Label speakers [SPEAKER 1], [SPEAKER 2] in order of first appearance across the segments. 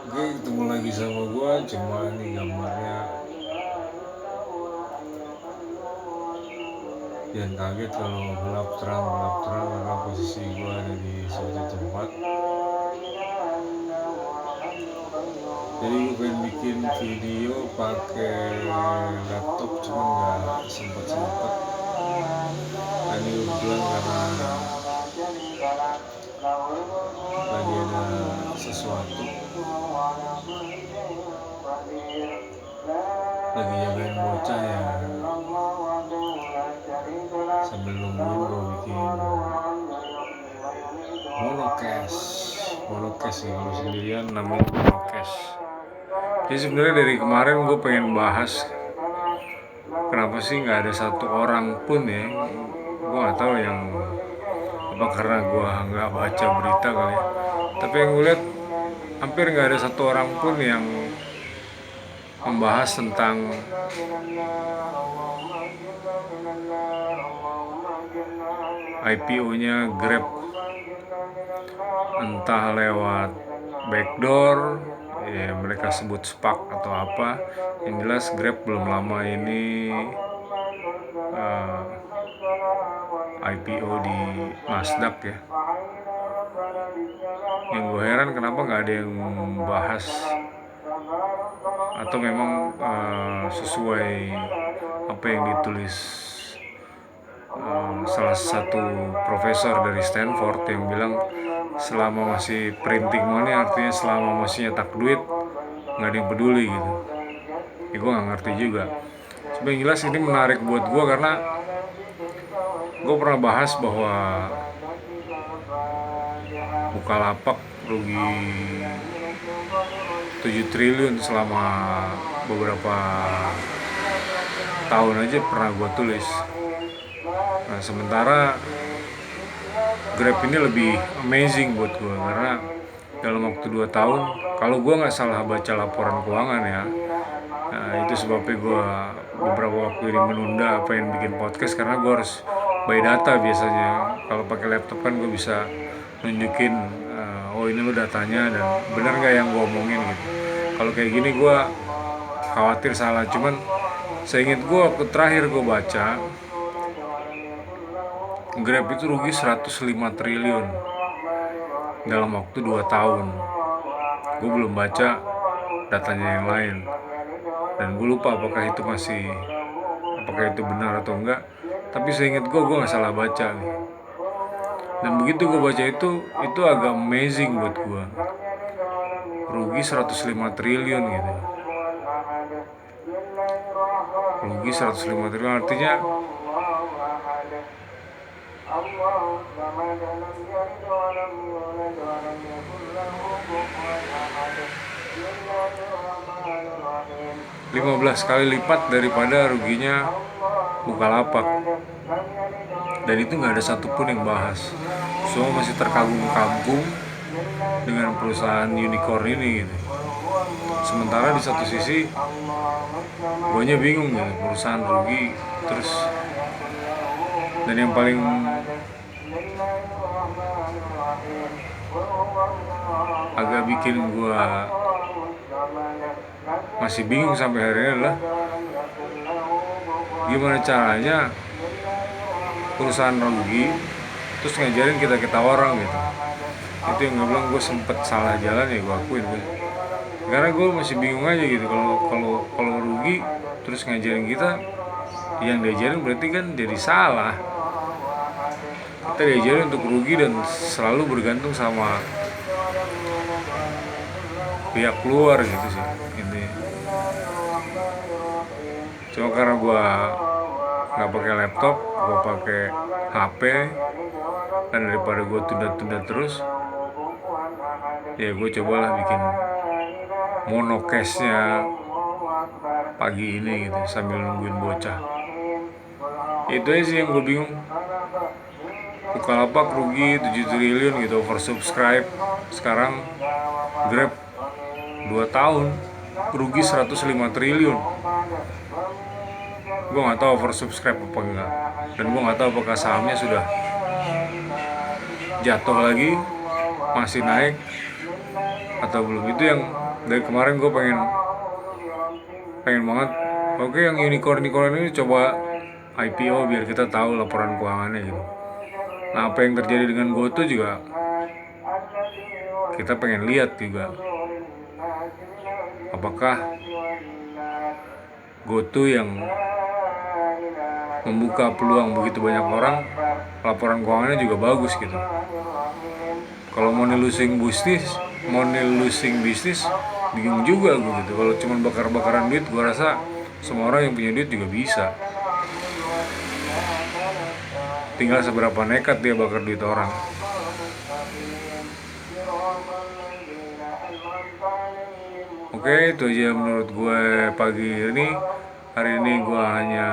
[SPEAKER 1] Oke, ketemu lagi sama gua. Cuma ini gambarnya jangan kaget kalau gelap terang karena posisi gua ada di suatu tempat. Jadi gue pengen bikin video pakai laptop, cuman nggak sempet. Nah, ini kebetulan karena lagi ada sesuatu, lagi jagain bocah ya. Sambil nungguin gue bikin monocast ya, kalau sendirian namanya monocast. Jadi sebenarnya dari kemarin gue pengen bahas kenapa sih nggak ada satu orang pun ya. Gue nggak tahu yang apa karena gue nggak baca berita kali ya. Tapi yang gue lihat hampir nggak ada satu orang pun yang membahas tentang IPO-nya Grab, entah lewat backdoor ya mereka sebut SPAC atau apa. Yang jelas Grab belum lama ini IPO di Nasdaq ya. Yang gue heran kenapa nggak ada yang membahas, atau memang sesuai apa yang ditulis salah satu profesor dari Stanford yang bilang selama masih printing money, artinya selama masih nyetak duit, nggak ada yang peduli gitu. Ya gue nggak ngerti juga. Sebenarnya jelas ini menarik buat gue karena gue pernah bahas bahwa Bukalapak rugi 7 triliun selama beberapa tahun aja pernah gue tulis. Nah sementara Grab ini lebih amazing buat gue karena dalam waktu 2 tahun, kalau gue nggak salah baca laporan keuangan ya, nah, itu sebabnya gue beberapa waktu ini menunda apa yang bikin podcast karena gue harus by data. Biasanya kalau pakai laptop kan gue bisa nunjukin oh ini lo datanya dan benar nggak yang gue omongin gitu. Kalau kayak gini gue khawatir salah. Cuman seingat gue waktu terakhir gue baca Grab itu rugi 105 triliun dalam waktu 2 tahun. Gue belum baca datanya yang lain dan gue lupa apakah itu benar atau enggak. Tapi seingat gue nggak salah baca nih. Dan begitu gue baca itu agak amazing buat gue. Rugi 105 triliun gitu. Rugi 105 triliun artinya (15 kali lipat daripada ruginya Bukalapak. Dan itu nggak ada satupun yang bahas. Semua masih terkagum-kagum dengan perusahaan unicorn ini gitu. Sementara di satu sisi guanya bingung gitu, perusahaan rugi terus. Dan yang paling agak bikin gua masih bingung sampai hari ini adalah gimana caranya perusahaan rugi terus ngajarin kita orang gitu. Itu yang gue bilang, gue sempet salah jalan ya, gue akuin gue. Karena gue masih bingung aja gitu, kalau rugi terus ngajarin kita, yang diajarin berarti kan jadi salah. Kita diajarin untuk rugi dan selalu bergantung sama pihak luar gitu sih intinya. Cuma karena gue nggak pakai laptop, gue pakai HP, dan daripada gue tunda-tunda terus, ya gue cobalah bikin monocastnya pagi ini gitu sambil nungguin bocah. Itu aja sih yang gue bingung. Bukalapak rugi 7 triliun gitu, oversubscribe. Sekarang Grab 2 tahun rugi 105 triliun. Gue gak tahu oversubscribe apa enggak. Dan gue gak tahu apakah sahamnya sudah jatuh lagi, masih naik, atau belum. Itu yang Dari kemarin gue pengen banget, oke, yang unicorn ini coba IPO biar kita tahu laporan keuangannya gitu. Nah, apa yang terjadi dengan GoTo juga kita pengen lihat juga. Apakah GoTo yang membuka peluang begitu banyak orang, laporan keuangannya juga bagus gitu. Kalau mau nelusing bisnis, bingung juga gue gitu. Kalau cuma bakar-bakaran duit, gue rasa semua orang yang punya duit juga bisa. Tinggal seberapa nekat dia bakar duit orang. Oke, itu aja menurut gue pagi ini. Hari ini gue hanya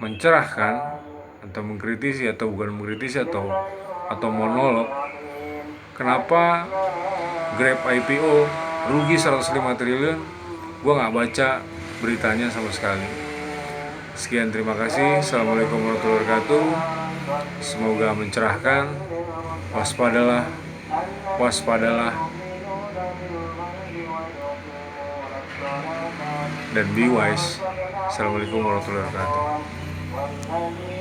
[SPEAKER 1] mencerahkan atau mengkritisi, atau bukan mengkritisi, atau monolog. Kenapa Grab IPO rugi 105 triliun? Gue nggak baca beritanya sama sekali. Sekian, terima kasih. Assalamualaikum warahmatullahi wabarakatuh. Semoga mencerahkan. Waspadalah, dan be wise. Assalamualaikum warahmatullahi wabarakatuh.